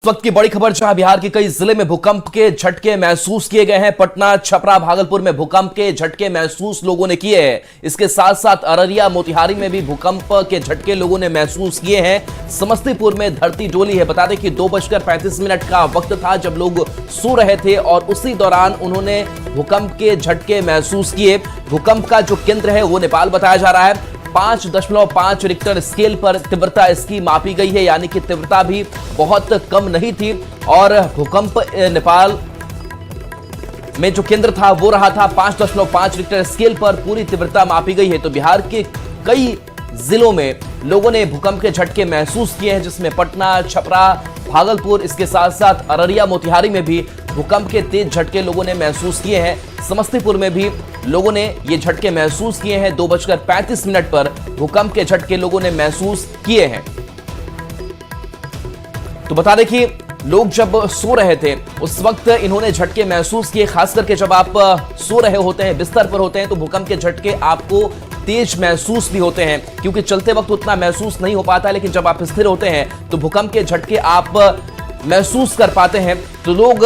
इस वक्त की बड़ी खबर, जहां बिहार के कई जिले में भूकंप के झटके महसूस किए गए हैं। पटना, छपरा, भागलपुर में भूकंप के झटके महसूस लोगों ने किए हैं। इसके साथ साथ अररिया, मोतिहारी में भी भूकंप के झटके लोगों ने महसूस किए हैं। समस्तीपुर में धरती डोली है। बता दें कि 2:35 का वक्त था जब लोग सो रहे थे और उसी दौरान उन्होंने भूकंप के झटके महसूस किए। भूकंप का जो केंद्र है वो नेपाल बताया जा रहा है। 5.5 रिक्टर स्केल पर तीव्रता इसकी मापी गई है, यानी कि तीव्रता भी बहुत कम नहीं थी। और भूकंप नेपाल में जो केंद्र था वो रहा था 5.5 रिक्टर स्केल पर पूरी तीव्रता मापी गई है। तो बिहार के कई जिलों में लोगों ने भूकंप के झटके महसूस किए हैं, जिसमें पटना, छपरा, भागलपुर, इसके साथ साथ अररिया, मोतिहारी में भी भूकंप के तेज झटके लोगों ने महसूस किए हैं। समस्तीपुर में भी लोगों ने ये झटके महसूस किए हैं। 2:35 पर भूकंप के झटके लोगों ने महसूस किए हैं। तो बता दें कि लोग जब सो रहे थे उस वक्त इन्होंने झटके महसूस किए। खास करके जब आप सो रहे होते हैं, बिस्तर पर होते हैं, तो भूकंप के झटके आपको तेज महसूस भी होते हैं, क्योंकि चलते वक्त उतना महसूस नहीं हो पाता, लेकिन जब आप स्थिर होते हैं तो भूकंप के झटके आप महसूस कर पाते हैं। तो लोग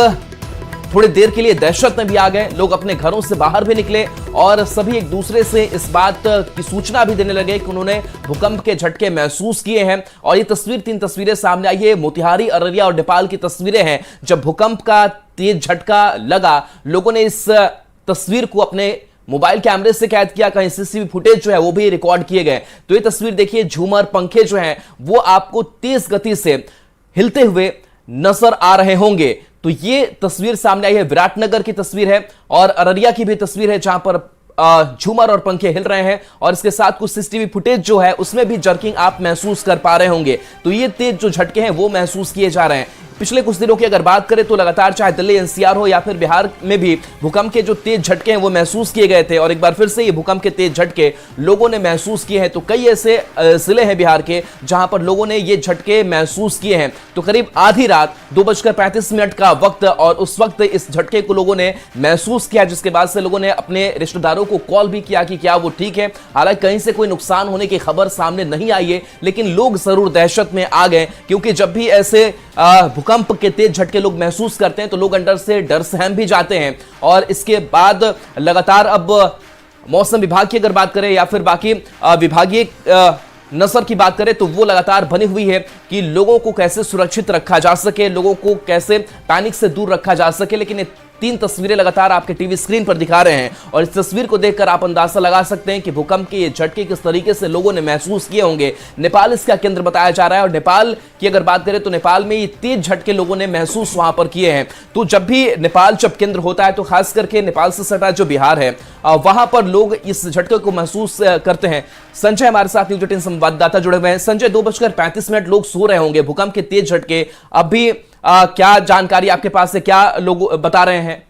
थोड़ी देर के लिए दहशत में भी आ गए। लोग अपने घरों से बाहर भी निकले और सभी एक दूसरे से इस बात की सूचना भी देने लगे कि उन्होंने भूकंप के झटके महसूस किए हैं। और ये तीन तस्वीरें सामने आई है। मोतिहारी, अररिया और नेपाल की तस्वीरें हैं। जब भूकंप का तेज झटका लगा, लोगों ने इस तस्वीर को अपने मोबाइल कैमरे से कैद किया। कहीं सीसीटीवी फुटेज जो है वो भी रिकॉर्ड किए गए। तो ये तस्वीर देखिए, झूमर, पंखे जो हैं वो आपको तेज गति से हिलते हुए नजर आ रहे होंगे। तो ये तस्वीर सामने आई है, विराटनगर की तस्वीर है और अररिया की भी तस्वीर है, जहां पर झूमर और पंखे हिल रहे हैं। और इसके साथ कुछ सीसीटीवी फुटेज जो है उसमें भी जर्किंग आप महसूस कर पा रहे होंगे। तो ये तेज जो झटके हैं वो महसूस किए जा रहे हैं। पिछले कुछ दिनों की अगर बात करें तो लगातार चाहे दिल्ली एनसीआर हो या फिर बिहार में भी भूकंप के जो तेज झटके हैं वो महसूस किए गए थे। और एक बार फिर से ये भूकंप के तेज झटके लोगों ने महसूस किए हैं। तो कई ऐसे जिले हैं बिहार के जहां पर लोगों ने ये झटके महसूस किए हैं। तो करीब आधी रात, 2:35 का वक्त, और उस वक्त इस झटके को लोगों ने महसूस किया, जिसके बाद से लोगों ने अपने रिश्तेदारों को कॉल भी किया कि क्या वो ठीक है। हालांकि कहीं से कोई नुकसान होने की खबर सामने नहीं आई है, लेकिन लोग जरूर दहशत में आ गए, क्योंकि जब भी ऐसे भूकंप के तेज झटके लोग महसूस करते हैं तो लोग अंदर से डर सहम भी जाते हैं। और इसके बाद लगातार अब मौसम विभाग की अगर बात करें या फिर बाकी विभागीय नजर की बात करें तो वो लगातार बनी हुई है कि लोगों को कैसे सुरक्षित रखा जा सके, लोगों को कैसे पैनिक से दूर रखा जा सके। लेकिन ये 3 तस्वीरें लगातार आपके टीवी स्क्रीन पर दिखा रहे हैं और इस तस्वीर को देखकर आप अंदाजा लगा सकते हैं कि भूकंप के ये झटके किस तरीके से लोगों ने महसूस किए होंगे। नेपाल इसका केंद्र बताया जा रहा है और नेपाल की अगर बात करें तो नेपाल में ये तेज झटके लोगों ने महसूस वहां पर किए हैं। तो जब भी नेपाल जब केंद्र होता है तो खास करके नेपाल से सटा जो बिहार है वहां पर लोग इस झटके को महसूस करते हैं। संजय हमारे साथ न्यूज 18 संवाददाता जुड़े हुए हैं। संजय, 2:35 लोग सो रहे होंगे, भूकंप के तेज झटके, अभी क्या जानकारी आपके पास है, क्या लोग बता रहे हैं?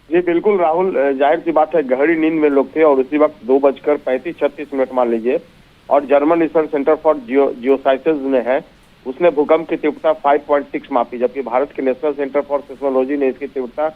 जी बिल्कुल राहुल, जाहिर सी बात है गहरी नींद में लोग थे और उसी वक्त 2:35-36 मान लीजिए। और German research centre for geosciences ने है, उसने भूकंप की तीव्रता 5.6 मापी, जबकि भारत के नेशनल सेंटर फॉर सिस्मोलॉजी ने इसकी तीव्रता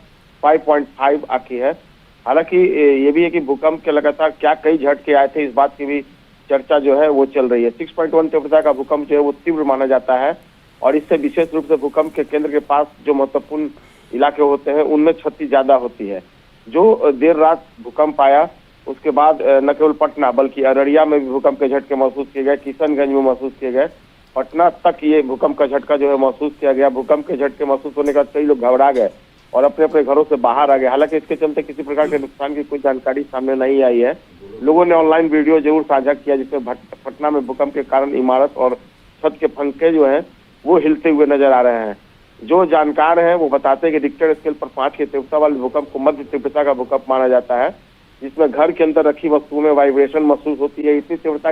5.5 आंकी है। हालांकि ये भी है कि भूकंप के लगातार क्या कई झटके आए थे, इस बात की भी चर्चा जो है वो चल रही है। 6.1 तीव्रता का भूकंप जो है वो तीव्र माना जाता है और इससे विशेष रूप से भूकंप के केंद्र के पास जो महत्वपूर्ण इलाके होते हैं उनमें क्षति ज्यादा होती है। जो देर रात भूकंप आया उसके बाद न केवल पटना बल्कि अररिया में भी भूकंप के झटके महसूस किए गए, किशनगंज में महसूस किए गए, पटना तक ये भूकंप का झटका जो है महसूस किया गया। भूकंप के झटके महसूस होने के बाद कई लोग घबरा गए और अपने अपने घरों से बाहर आ गए। हालांकि इसके चलते किसी प्रकार के नुकसान की कोई जानकारी सामने नहीं आई है। लोगों ने ऑनलाइन वीडियो जरूर साझा किया जिसमें पटना में भूकंप के कारण इमारत और छत के पंखे जो है वो हिलते हुए नजर आ रहे हैं। जो जानकार हैं वो बताते हैं कि रिक्टर स्केल पर 5 की तीव्रता वाले भूकंप को मध्य तीव्रता का भूकंप माना जाता है, जिसमें घर के अंदर रखी वस्तुओं में वाइब्रेशन महसूस होती है। इतनी तीव्रता